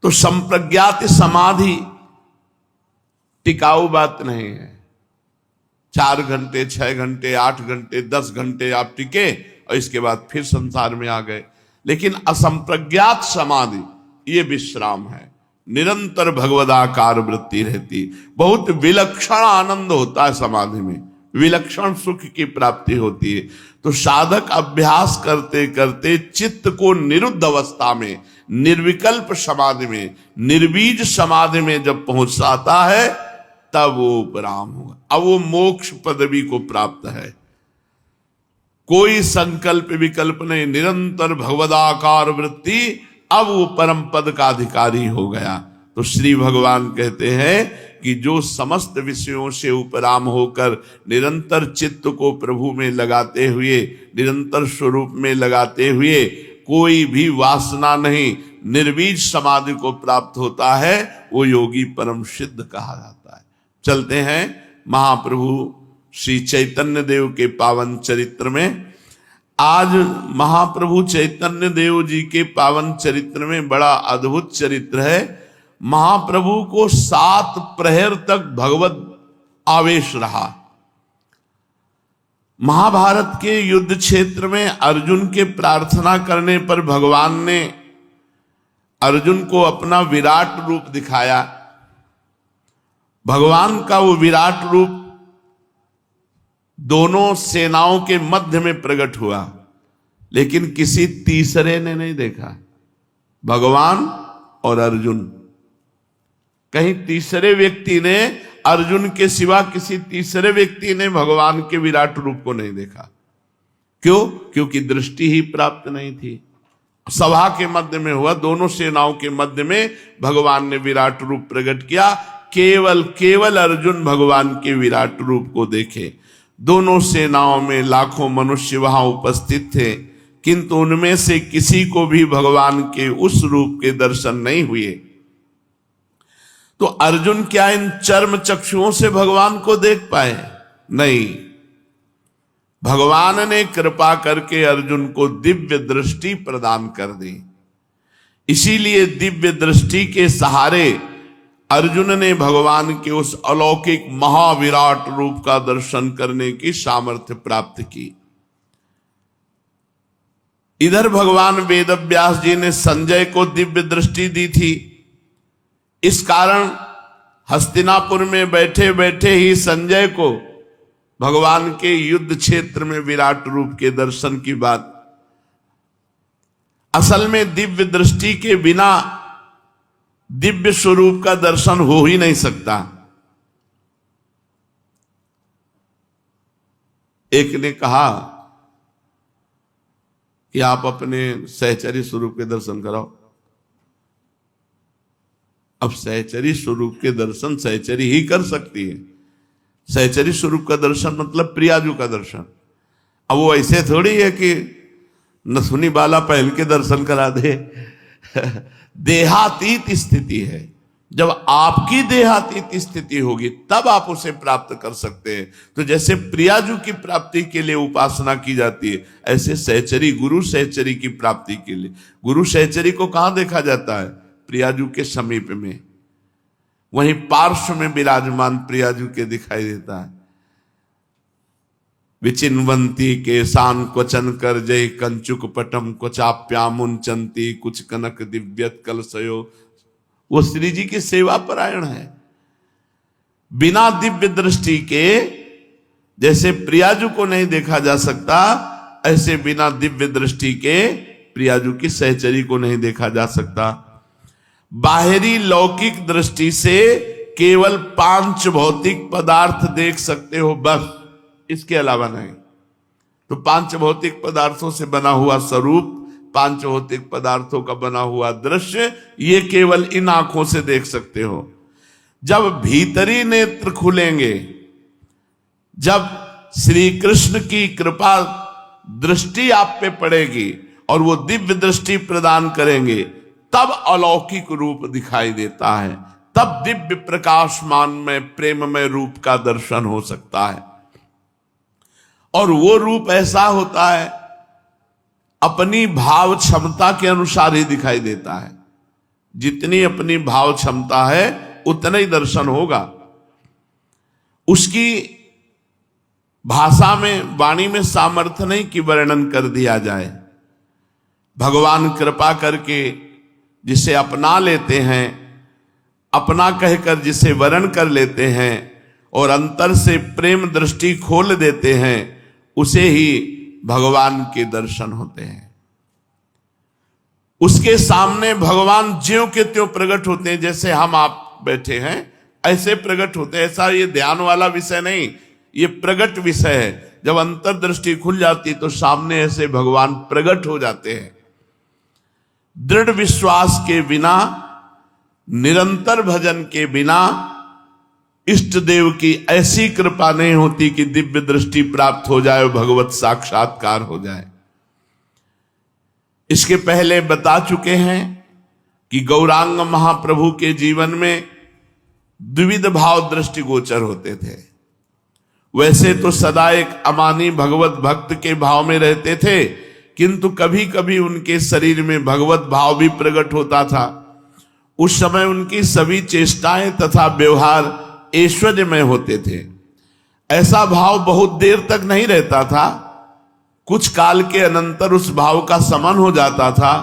तो संप्रज्ञात समाधि टिकाऊ बात नहीं है। 4 घंटे 6 घंटे 8 घंटे 10 घंटे आप टिके और इसके बाद फिर संसार में आ गए। लेकिन असंप्रज्ञात समाधि ये विश्राम है, निरंतर भगवदाकार वृत्ति रहती, बहुत विलक्षण आनंद होता है समाधि में, विलक्षण सुख की प्राप्ति होती है। तो साधक अभ्यास करते करते चित्त को निरुद्ध अवस्था में, निर्विकल्प समाधि में, निर्बीज समाधि में जब पहुंच जाता है, तब वो उपराम होगा। अब वो मोक्ष पदवी को प्राप्त है। कोई संकल्प विकल्प नहीं, निरंतर भगवदाकार वृत्ति, अब वो परम पद का अधिकारी हो गया। तो श्री भगवान कहते हैं कि जो समस्त विषयों से उपराम होकर निरंतर चित्त को प्रभु में लगाते हुए, निरंतर स्वरूप में लगाते हुए, कोई भी वासना नहीं, निर्बीज समाधि को प्राप्त होता है, वो योगी परम सिद्ध कहा जाता है। चलते हैं महाप्रभु श्री चैतन्य देव के पावन चरित्र में। आज महाप्रभु चैतन्य देव जी के पावन चरित्र में बड़ा अद्भुत चरित्र है। महाप्रभु को 7 प्रहर तक भगवत आवेश रहा। महाभारत के युद्ध क्षेत्र में अर्जुन के प्रार्थना करने पर भगवान ने अर्जुन को अपना विराट रूप दिखाया। भगवान का वो विराट रूप दोनों सेनाओं के मध्य में प्रकट हुआ, लेकिन किसी तीसरे ने नहीं देखा, भगवान और अर्जुन। कहीं तीसरे व्यक्ति ने, अर्जुन के सिवा किसी तीसरे व्यक्ति ने भगवान के विराट रूप को नहीं देखा। क्यों? क्योंकि दृष्टि ही प्राप्त नहीं थी। सभा के मध्य में हुआ, दोनों सेनाओं के मध्य में भगवान ने विराट रूप प्रकट किया। केवल अर्जुन भगवान के विराट रूप को देखे। दोनों सेनाओं में लाखों मनुष्य वहां उपस्थित थे, किंतु उनमें से किसी को भी भगवान के उस रूप के दर्शन नहीं हुए। तो अर्जुन क्या इन चर्म चक्षुओं से भगवान को देख पाए? नहीं, भगवान ने कृपा करके अर्जुन को दिव्य दृष्टि प्रदान कर दी। इसीलिए दिव्य दृष्टि के सहारे अर्जुन ने भगवान के उस अलौकिक महाविराट रूप का दर्शन करने की सामर्थ्य प्राप्त की। इधर भगवान वेदव्यास जी ने संजय को दिव्य दृष्टि दी थी। इस कारण हस्तिनापुर में बैठे बैठे ही संजय को भगवान के युद्ध क्षेत्र में विराट रूप के दर्शन की बात। असल में दिव्य दृष्टि के बिना दिव्य स्वरूप का दर्शन हो ही नहीं सकता। एक ने कहा कि आप अपने सहचरी स्वरूप के दर्शन कराओ। अब सहचरी स्वरूप के दर्शन सहचरी ही कर सकती है। सहचरी स्वरूप का दर्शन मतलब प्रियाजू का दर्शन। अब वो ऐसे थोड़ी है कि नथुनी बाला पहल के दर्शन करा दे। देहातीत स्थिति है। जब आपकी देहातीत स्थिति होगी तब आप उसे प्राप्त कर सकते हैं। तो जैसे प्रियाजू की प्राप्ति के लिए उपासना की जाती है, ऐसे सहचरी, गुरु सहचरी की प्राप्ति के लिए। गुरु सहचरी को कहां देखा जाता है? प्रियाजू के समीप में, वहीं पार्श्व में विराजमान प्रियाजू के दिखाई देता है। विचिन्वंती के शान क्वचन कर जय कंचुक पटम क्वचाप्यामुंचंती कुछ कनक दिव्यत कलशयो। वो श्री जी की सेवा परायण है। बिना दिव्य दृष्टि के, जैसे प्रियाजू को नहीं देखा जा सकता, ऐसे बिना दिव्य दृष्टि के प्रियाजू की सहचरी को नहीं देखा जा सकता। बाहरी लौकिक दृष्टि से केवल 5 भौतिक पदार्थ देख सकते हो, बस, इसके अलावा नहीं। तो 5 भौतिक पदार्थों से बना हुआ स्वरूप, 5 भौतिक पदार्थों का बना हुआ दृश्य, ये केवल इन आंखों से देख सकते हो। जब भीतरी नेत्र खुलेंगे, जब श्री कृष्ण की कृपा दृष्टि आप पे पड़ेगी और वो दिव्य दृष्टि प्रदान करेंगे, तब अलौकिक रूप दिखाई देता है। तब दिव्य प्रकाशमान में प्रेममय रूप का दर्शन हो सकता है। और वो रूप ऐसा होता है, अपनी भाव क्षमता के अनुसार ही दिखाई देता है। जितनी अपनी भाव क्षमता है उतना ही दर्शन होगा। उसकी भाषा में, वाणी में सामर्थ्य नहीं कि वर्णन कर दिया जाए। भगवान कृपा करके जिसे अपना लेते हैं, अपना कहकर जिसे वर्ण कर लेते हैं और अंतर से प्रेम दृष्टि खोल देते हैं, उसे ही भगवान के दर्शन होते हैं। उसके सामने भगवान ज्यों के त्यों प्रकट होते हैं। जैसे हम आप बैठे हैं ऐसे प्रकट होते हैं। ऐसा ये ध्यान वाला विषय नहीं, ये प्रकट विषय है। जब अंतर्दृष्टि खुल जाती तो सामने ऐसे भगवान प्रकट हो जाते हैं। दृढ़ विश्वास के बिना, निरंतर भजन के बिना इष्ट देव की ऐसी कृपा नहीं होती कि दिव्य दृष्टि प्राप्त हो जाए, भगवत साक्षात्कार हो जाए। इसके पहले बता चुके हैं कि गौरांग महाप्रभु के जीवन में द्विविध भाव दृष्टिगोचर होते थे। वैसे तो सदा एक अमानी भगवत भक्त के भाव में रहते थे, किंतु कभी कभी उनके शरीर में भगवत भाव भी प्रकट होता था। उस समय उनकी सभी चेष्टाएं तथा व्यवहार ऐश्वर्यमय होते थे। ऐसा भाव बहुत देर तक नहीं रहता था। कुछ काल के अनंतर उस भाव का समन हो जाता था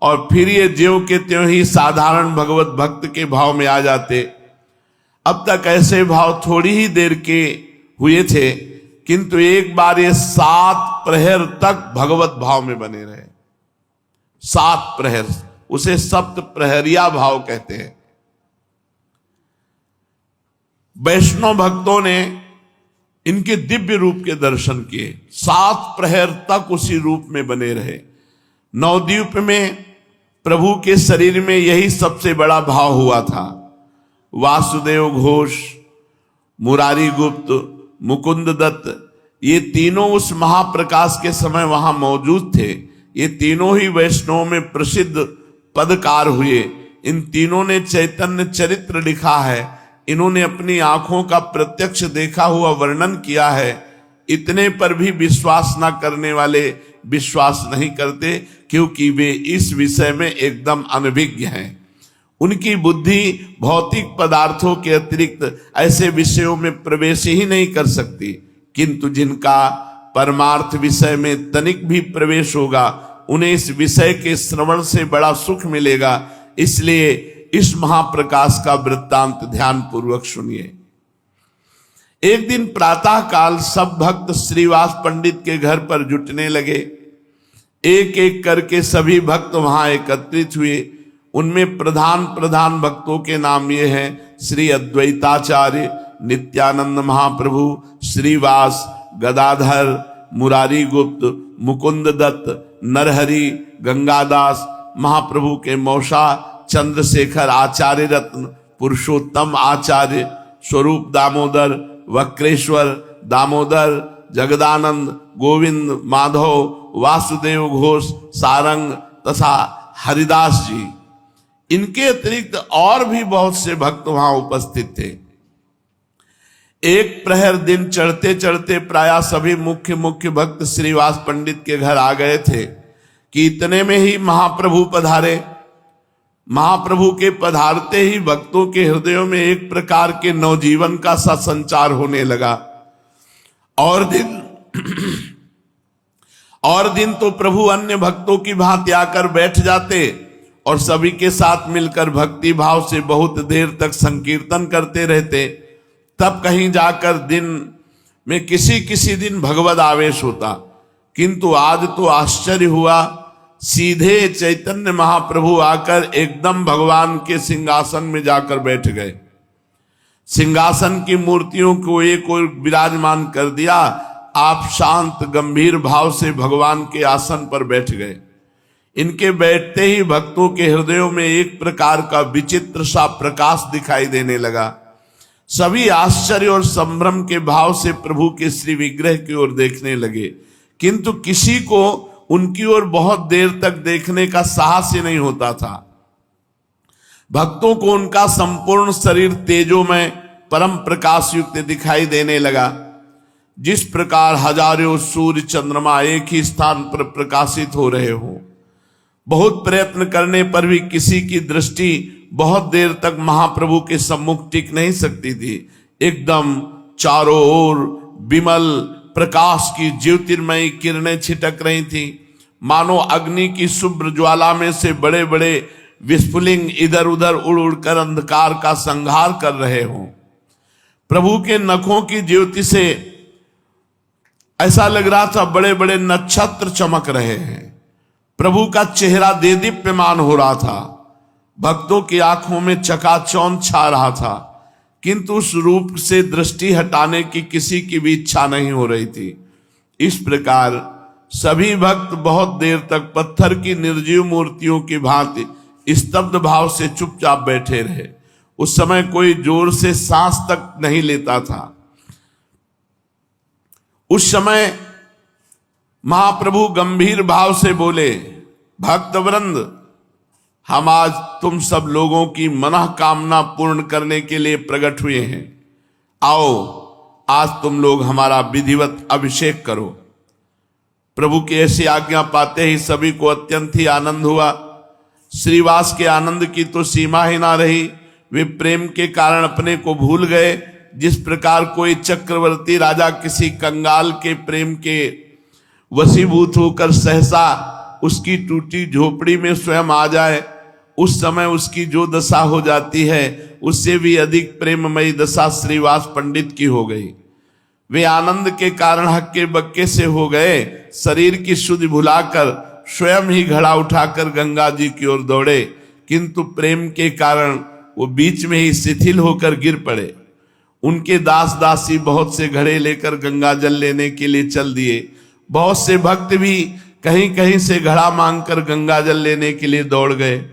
और फिर ये ज्यों के त्यों ही साधारण भगवत भक्त के भाव में आ जाते। अब तक ऐसे भाव थोड़ी ही देर के हुए थे, किंतु एक बार ये 7 प्रहर तक भगवत भाव में बने रहे। 7 प्रहर, उसे सप्त प्रहरिया भाव कहते हैं। वैष्णव भक्तों ने इनके दिव्य रूप के दर्शन किए, 7 प्रहर तक उसी रूप में बने रहे। नवद्वीप में प्रभु के शरीर में यही सबसे बड़ा भाव हुआ था। वासुदेव घोष, मुरारी गुप्त, मुकुंद दत्त, ये तीनों उस महाप्रकाश के समय वहां मौजूद थे। ये तीनों ही वैष्णव में प्रसिद्ध पदकार हुए। इन तीनों ने चैतन्य चरित्र लिखा है। इन्होंने अपनी आंखों का प्रत्यक्ष देखा हुआ वर्णन किया है। इतने पर भी विश्वास न करने वाले विश्वास नहीं करते, क्योंकि वे इस विषय में एकदम अनभिज्ञ हैं। उनकी बुद्धि भौतिक पदार्थों के अतिरिक्त ऐसे विषयों में प्रवेश ही नहीं कर सकती। किंतु जिनका परमार्थ विषय में तनिक भी प्रवेश होगा, उन्हें इस विषय के श्रवण से बड़ा सुख मिलेगा। इसलिए इस महाप्रकाश का वृत्तांत ध्यान पूर्वक सुनिए। एक दिन प्रातः काल सब भक्त श्रीवास पंडित के घर पर जुटने लगे। एक एक करके सभी भक्त वहां एकत्रित हुए। उनमें प्रधान प्रधान भक्तों के नाम ये हैं: श्री अद्वैताचार्य, नित्यानंद महाप्रभु, श्रीवास, गदाधर, मुरारी गुप्त, मुकुंद दत्त, नरहरि, गंगादास, महाप्रभु के मौसा चंद्रशेखर, आचार्य रत्न, पुरुषोत्तम आचार्य, स्वरूप दामोदर, वक्रेश्वर दामोदर, जगदानंद, गोविंद, माधव, वासुदेव घोष, सारंग तथा हरिदास जी। इनके अतिरिक्त और भी बहुत से भक्त वहां उपस्थित थे। एक प्रहर दिन चढ़ते चढ़ते प्रायः सभी मुख्य मुख्य भक्त श्रीवास पंडित के घर आ गए थे कि इतने में ही महाप्रभु पधारे। महाप्रभु के पधारते ही भक्तों के हृदयों में एक प्रकार के नवजीवन का सा संचार होने लगा। और दिन तो प्रभु अन्य भक्तों की भांति आकर बैठ जाते और सभी के साथ मिलकर भक्ति भाव से बहुत देर तक संकीर्तन करते रहते। तब कहीं जाकर दिन में किसी किसी दिन भगवद आवेश होता। किंतु आज तो आश्चर्य हुआ, सीधे चैतन्य महाप्रभु आकर एकदम भगवान के सिंहासन में जाकर बैठ गए। सिंहासन की मूर्तियों को एक और विराजमान कर दिया। आप शांत गंभीर भाव से भगवान के आसन पर बैठ गए। इनके बैठते ही भक्तों के हृदयों में एक प्रकार का विचित्र सा प्रकाश दिखाई देने लगा। सभी आश्चर्य और संभ्रम के भाव से प्रभु के श्री विग्रह की ओर देखने लगे, किंतु किसी को उनकी ओर बहुत देर तक देखने का साहस ही नहीं होता था। भक्तों को उनका संपूर्ण शरीर तेजोमय परम प्रकाश युक्त दिखाई देने लगा। जिस प्रकार हजारों सूर्य चंद्रमा एक ही स्थान पर प्रकाशित हो रहे हो। बहुत प्रयत्न करने पर भी किसी की दृष्टि बहुत देर तक महाप्रभु के सम्मुख टिक नहीं सकती थी। एकदम चारों ओर विमल प्रकाश की ज्योतिर्मयी किरणें छिटक रही थी, मानो अग्नि की शुभ्र ज्वाला में से बड़े बड़े विस्फुलिंग इधर उधर उड़ उड़कर अंधकार का संहार कर रहे हों। प्रभु के नखों की ज्योति से ऐसा लग रहा था बड़े बड़े नक्षत्र चमक रहे हैं। प्रभु का चेहरा देदीप्यमान हो रहा था। भक्तों की आंखों में चकाचौंध छा रहा था, किंतु उस रूप से दृष्टि हटाने की किसी की भी इच्छा नहीं हो रही थी। इस प्रकार सभी भक्त बहुत देर तक पत्थर की निर्जीव मूर्तियों की भांति स्तब्ध भाव से चुपचाप बैठे रहे। उस समय कोई जोर से सांस तक नहीं लेता था। उस समय महाप्रभु गंभीर भाव से बोले, भक्तवृंद, हम आज तुम सब लोगों की मनोकामना पूर्ण करने के लिए प्रकट हुए हैं। आओ, आज तुम लोग हमारा विधिवत अभिषेक करो। प्रभु की ऐसी आज्ञा पाते ही सभी को अत्यंत ही आनंद हुआ। श्रीवास के आनंद की तो सीमा ही ना रही। वे प्रेम के कारण अपने को भूल गए। जिस प्रकार कोई चक्रवर्ती राजा किसी कंगाल के प्रेम के वशीभूत होकर सहसा उसकी टूटी झोपड़ी में स्वयं आ जाए, उस समय उसकी जो दशा हो जाती है, उससे भी अधिक प्रेममयी दशा श्रीवास पंडित की हो गई। वे आनंद के कारण हक्के बक्के से हो गए। शरीर की शुद्धि भुलाकर स्वयं ही घड़ा उठाकर गंगा जी की ओर दौड़े, किंतु प्रेम के कारण वो बीच में ही शिथिल होकर गिर पड़े। उनके दास दासी बहुत से घड़े लेकर गंगा जल लेने के लिए चल दिए। बहुत से भक्त भी कहीं कहीं से घड़ा मांगकर गंगा जल लेने के लिए दौड़ गए।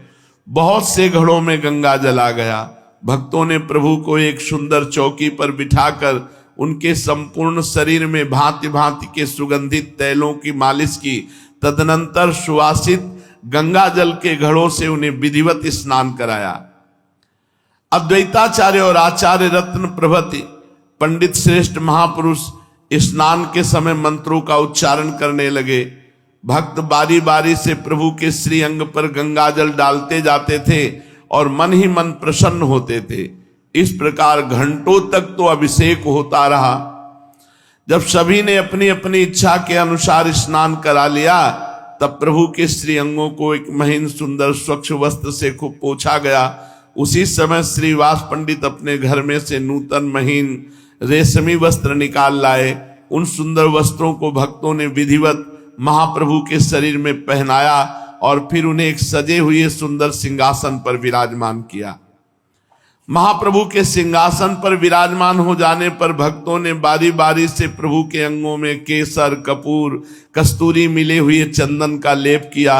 बहुत से घड़ों में गंगा जल आ गया। भक्तों ने प्रभु को एक सुंदर चौकी पर बिठाकर उनके संपूर्ण शरीर में भांति भांति के सुगंधित तैलों की मालिश की। तदनंतर सुवासित गंगा जल के घड़ों से उन्हें विधिवत स्नान कराया। अद्वैताचार्य और आचार्य रत्न प्रभृति पंडित श्रेष्ठ महापुरुष स्नान के समय मंत्रों का उच्चारण करने लगे। भक्त बारी बारी से प्रभु के श्री अंग पर गंगा जल डालते जाते थे और मन ही मन प्रसन्न होते थे। इस प्रकार घंटों तक तो अभिषेक होता रहा। जब सभी ने अपनी अपनी इच्छा के अनुसार स्नान करा लिया, तब प्रभु के श्री अंगों को एक महीन सुंदर स्वच्छ वस्त्र से खूब पोंछा गया। उसी समय श्रीवास पंडित अपने घर में से नूतन महीन रेशमी वस्त्र निकाल लाए। उन सुंदर वस्त्रों को भक्तों ने विधिवत महाप्रभु के शरीर में पहनाया और फिर उन्हें एक सजे हुए सुंदर सिंहासन पर विराजमान किया। महाप्रभु के सिंहासन पर विराजमान हो जाने पर भक्तों ने बारी बारी से प्रभु के अंगों में केसर, कपूर, कस्तूरी मिले हुए चंदन का लेप किया।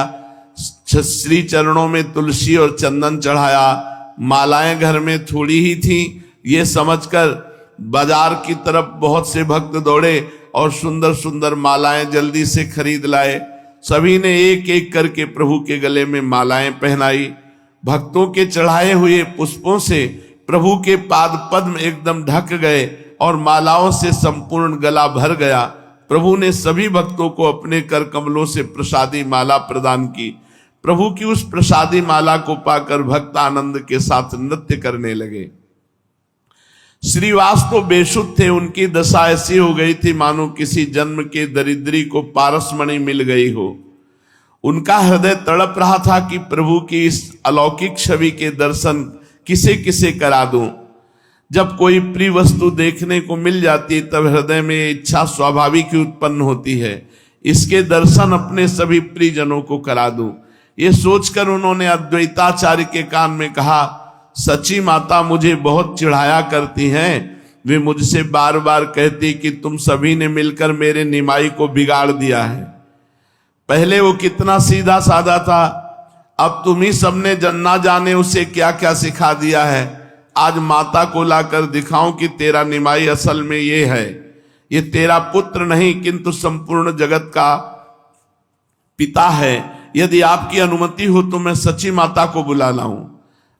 श्री चरणों में तुलसी और चंदन चढ़ाया। मालाएं घर में थोड़ी ही थी, ये समझकर बाजार की तरफ बहुत से भक्त दौड़े और सुंदर सुंदर मालाएं जल्दी से खरीद लाए। सभी ने एक एक करके प्रभु के गले में मालाएं पहनाई। भक्तों के चढ़ाए हुए पुष्पों से प्रभु के पाद पद्म एकदम ढक गए और मालाओं से संपूर्ण गला भर गया। प्रभु ने सभी भक्तों को अपने कर कमलों से प्रसादी माला प्रदान की। प्रभु की उस प्रसादी माला को पाकर भक्त आनंद के साथ नृत्य करने लगे। श्रीवास तो बेसुध थे। उनकी दशा ऐसी हो गई थी मानो किसी जन्म के दरिद्री को पारसमणि मिल गई हो। उनका हृदय तड़प रहा था कि प्रभु की इस अलौकिक छवि के दर्शन किसे किसे करा दूं। जब कोई प्रिय वस्तु देखने को मिल जाती तब हृदय में इच्छा स्वाभाविक ही उत्पन्न होती है, इसके दर्शन अपने सभी प्रियजनों को करा दूं। ये सोचकर उन्होंने अद्वैताचार्य के कान में कहा, सची माता मुझे बहुत चिढ़ाया करती हैं। वे मुझसे बार बार कहती कि तुम सभी ने मिलकर मेरे निमाई को बिगाड़ दिया है। पहले वो कितना सीधा साधा था, अब तुम ही सबने ना जाने उसे क्या क्या सिखा दिया है। आज माता को लाकर दिखाऊं कि तेरा निमाई असल में ये है। ये तेरा पुत्र नहीं किंतु संपूर्ण जगत का पिता है। यदि आपकी अनुमति हो तो मैं सची माता को बुला लाऊं।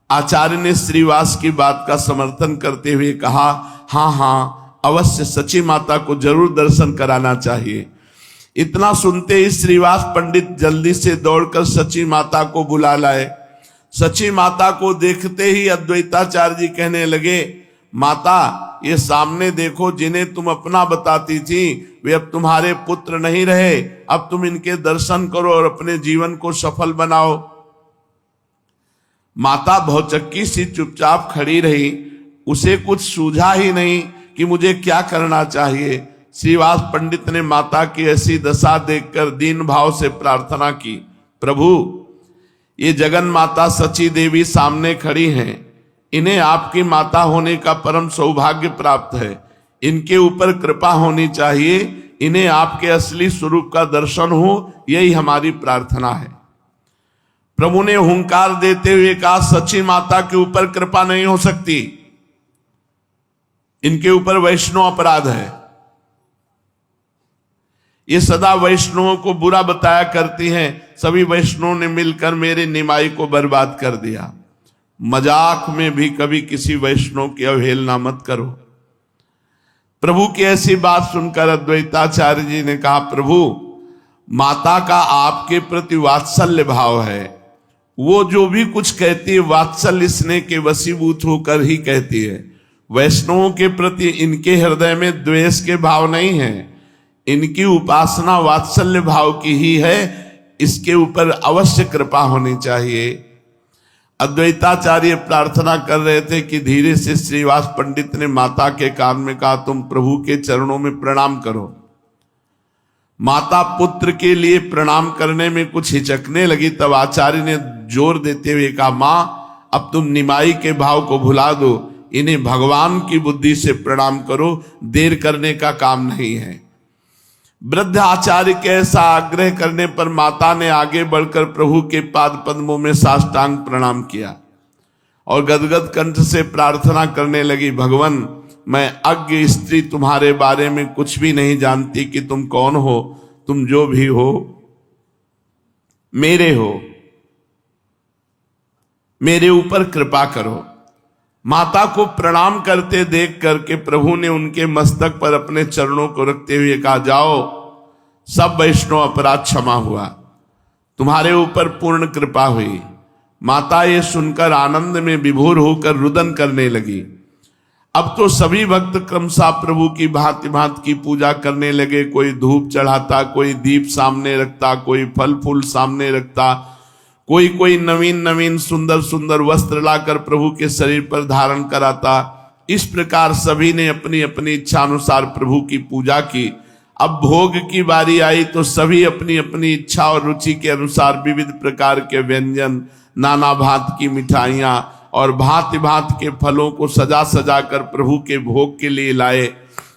आचार्य ने श्रीवास की बात का समर्थन करते हुए कहा, हाँ हाँ अवश्य सची माता को जरूर दर्शन कराना चाहिए। इतना सुनते ही श्रीवास पंडित जल्दी से दौड़कर सची माता को बुला लाए। सची माता को देखते ही अद्वैताचार्य जी कहने लगे, माता ये सामने देखो, जिन्हें तुम अपना बताती थी वे अब तुम्हारे पुत्र नहीं रहे। अब तुम इनके दर्शन करो और अपने जीवन को सफल बनाओ। माता भौचक्की सी चुपचाप खड़ी रही। उसे कुछ सूझा ही नहीं कि मुझे क्या करना चाहिए। श्रीवास पंडित ने माता की ऐसी दशा देखकर दीन भाव से प्रार्थना की, प्रभु ये जगन माता सची देवी सामने खड़ी हैं। इन्हें आपकी माता होने का परम सौभाग्य प्राप्त है। इनके ऊपर कृपा होनी चाहिए। इन्हें आपके असली स्वरूप का दर्शन हो, यही हमारी प्रार्थना है। प्रभु ने हुंकार देते हुए कहा, सची माता के ऊपर कृपा नहीं हो सकती। इनके ऊपर वैष्णव अपराध है। ये सदा वैष्णवों को बुरा बताया करती हैं। सभी वैष्णवों ने मिलकर मेरे निमाई को बर्बाद कर दिया। मजाक में भी कभी किसी वैष्णव की अवहेलना मत करो। प्रभु की ऐसी बात सुनकर अद्वैताचार्य जी ने कहा, प्रभु माता का आपके प्रति वात्सल्य भाव है। वो जो भी कुछ कहती है वात्सल्य स्नेह के वशीभूत होकर ही कहती है। वैष्णवों के प्रति इनके हृदय में द्वेष के भाव नहीं है। इनकी उपासना वात्सल्य भाव की ही है। इसके ऊपर अवश्य कृपा होनी चाहिए। अद्वैताचार्य प्रार्थना कर रहे थे कि धीरे से श्रीवास पंडित ने माता के कान में कहा, तुम प्रभु के चरणों में प्रणाम करो। माता पुत्र के लिए प्रणाम करने में कुछ हिचकने लगी। तब आचार्य ने जोर देते हुए कहा, मां अब तुम निमाई के भाव को भुला दो। इन्हें भगवान की बुद्धि से प्रणाम करो, देर करने का काम नहीं है। वृद्ध आचार्य के ऐसा आग्रह करने पर माता ने आगे बढ़कर प्रभु के पाद पद्मों में साष्टांग प्रणाम किया और गदगद कंठ से प्रार्थना करने लगी, भगवान मैं अज्ञ स्त्री तुम्हारे बारे में कुछ भी नहीं जानती कि तुम कौन हो, तुम जो भी हो मेरे हो, मेरे ऊपर कृपा करो। माता को प्रणाम करते देख करके प्रभु ने उनके मस्तक पर अपने चरणों को रखते हुए कहा, जाओ सब वैष्णव अपराध क्षमा हुआ, तुम्हारे ऊपर पूर्ण कृपा हुई। माता ये सुनकर आनंद में विभोर होकर रुदन करने लगी। अब तो सभी भक्त क्रमशः प्रभु की भांति भांति की पूजा करने लगे। कोई धूप चढ़ाता, कोई दीप सामने रखता, कोई फल फूल सामने रखता, कोई नवीन नवीन सुंदर सुंदर वस्त्र लाकर प्रभु के शरीर पर धारण कराता। इस प्रकार सभी ने अपनी अपनी इच्छा अनुसार प्रभु की पूजा की। अब भोग की बारी आई तो सभी अपनी अपनी इच्छा और रुचि के अनुसार विविध प्रकार के व्यंजन, नाना भांति की मिठाइयाँ और भांति भांति के फलों को सजा सजा कर प्रभु के भोग के लिए लाए।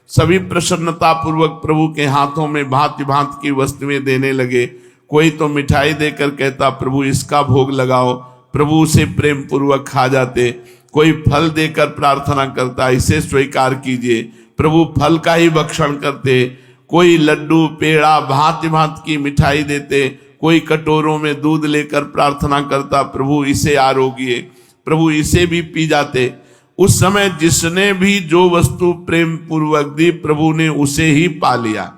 सभी प्रसन्नता पूर्वक प्रभु के हाथों में भांति भांति की वस्तुएं देने लगे। कोई तो मिठाई देकर कहता, प्रभु इसका भोग लगाओ, प्रभु उसे प्रेम पूर्वक खा जाते। कोई फल देकर प्रार्थना करता, इसे स्वीकार कीजिए, प्रभु फल का ही भक्षण करते। कोई लड्डू पेड़ा भांति भांति की मिठाई देते। कोई कटोरों में दूध लेकर प्रार्थना करता, प्रभु इसे आरोगिए, प्रभु इसे भी पी जाते। उस समय जिसने भी जो वस्तु प्रेम पूर्वक दी प्रभु ने उसे ही पा लिया।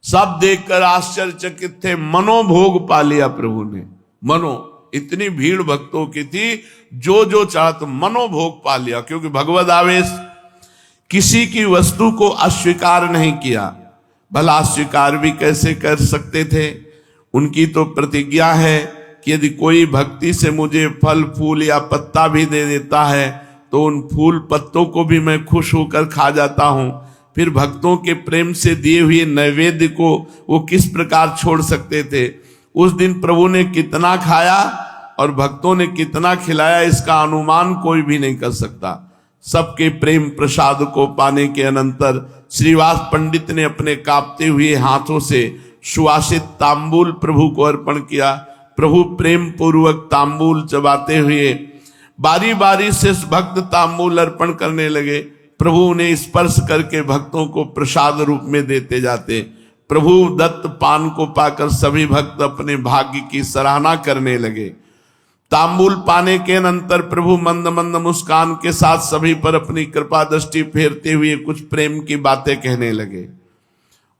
सब देखकर आश्चर्यचकित थे, मनोभोग पा लिया प्रभु ने। मनो, इतनी भीड़ भक्तों की थी, जो जो चाहत मनोभोग पा लिया, क्योंकि भगवद आवेश किसी की वस्तु को अस्वीकार नहीं किया। भला अस्वीकार भी कैसे कर सकते थे? उनकी तो प्रतिज्ञा है कि यदि कोई भक्ति से मुझे फल फूल या पत्ता भी दे देता है तो उन फूल पत्तों को भी मैं खुश होकर खा जाता हूं। फिर भक्तों के प्रेम से दिए हुए नैवेद्य को वो किस प्रकार छोड़ सकते थे? उस दिन प्रभु ने कितना खाया और भक्तों ने कितना खिलाया, इसका अनुमान कोई भी नहीं कर सकता। सबके प्रेम प्रसाद को पाने के अनंतर श्रीवास पंडित ने अपने कांपते हुए हाथों से सुवासित तांबूल प्रभु को अर्पण किया। प्रभु प्रेम पूर्वक तांबूल चबाते हुए बारी बारी से भक्त तांबूल अर्पण करने लगे। प्रभु उन्हें स्पर्श करके भक्तों को प्रसाद रूप में देते जाते। प्रभु दत्त पान को पाकर सभी भक्त अपने भाग्य की सराहना करने लगे। तांबूल पाने के अनंतर प्रभु मंद मंद मुस्कान के साथ सभी पर अपनी कृपा दृष्टि फेरते हुए कुछ प्रेम की बातें कहने लगे।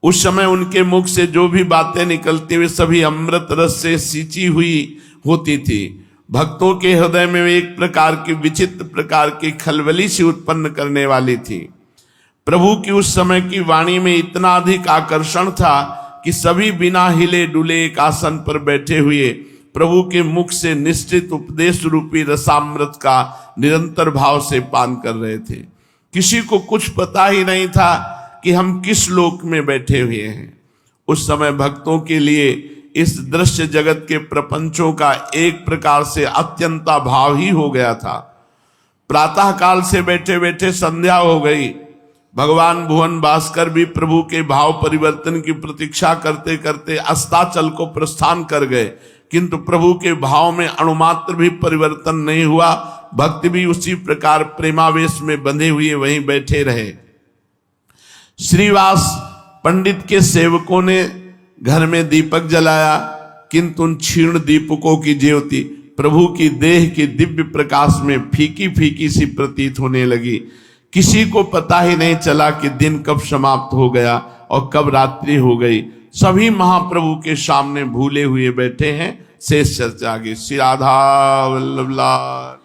उस समय उनके मुख से जो भी बातें निकलती हुई सभी अमृत रस से सींची हुई होती थी। भक्तों के हृदय में एक प्रकार की विचित्र प्रकार की खलबली सी उत्पन्न करने वाली थी। प्रभु की उस समय की वाणी में इतना अधिक आकर्षण था कि सभी बिना हिले डुले एक आसन पर बैठे हुए प्रभु के मुख से निश्चित उपदेश रूपी रसामृत का निरंतर भाव से पान कर रहे थे। किसी को कुछ पता ही नहीं था कि हम किस लोक में बैठे हुए हैं। उस समय भक्तों के लिए इस दृश्य जगत के प्रपंचों का एक प्रकार से अत्यंता भाव ही हो गया था। प्रातः काल से बैठे बैठे संध्या हो गई। भगवान भुवन भास्कर भी प्रभु के भाव परिवर्तन की प्रतीक्षा करते करते अस्ताचल को प्रस्थान कर गए, किंतु प्रभु के भाव में अणुमात्र भी परिवर्तन नहीं हुआ। भक्त भी उसी प्रकार प्रेमावेश में बंधे हुए वहीं बैठे रहे। श्रीवास पंडित के सेवकों ने घर में दीपक जलाया, किंतु उन क्षीण दीपकों की ज्योति प्रभु की देह के दिव्य प्रकाश में फीकी फीकी सी प्रतीत होने लगी। किसी को पता ही नहीं चला कि दिन कब समाप्त हो गया और कब रात्रि हो गई। सभी महाप्रभु के सामने भूले हुए बैठे हैं। शेष चर्चा आगे। श्री राधा वल्लभ लाल।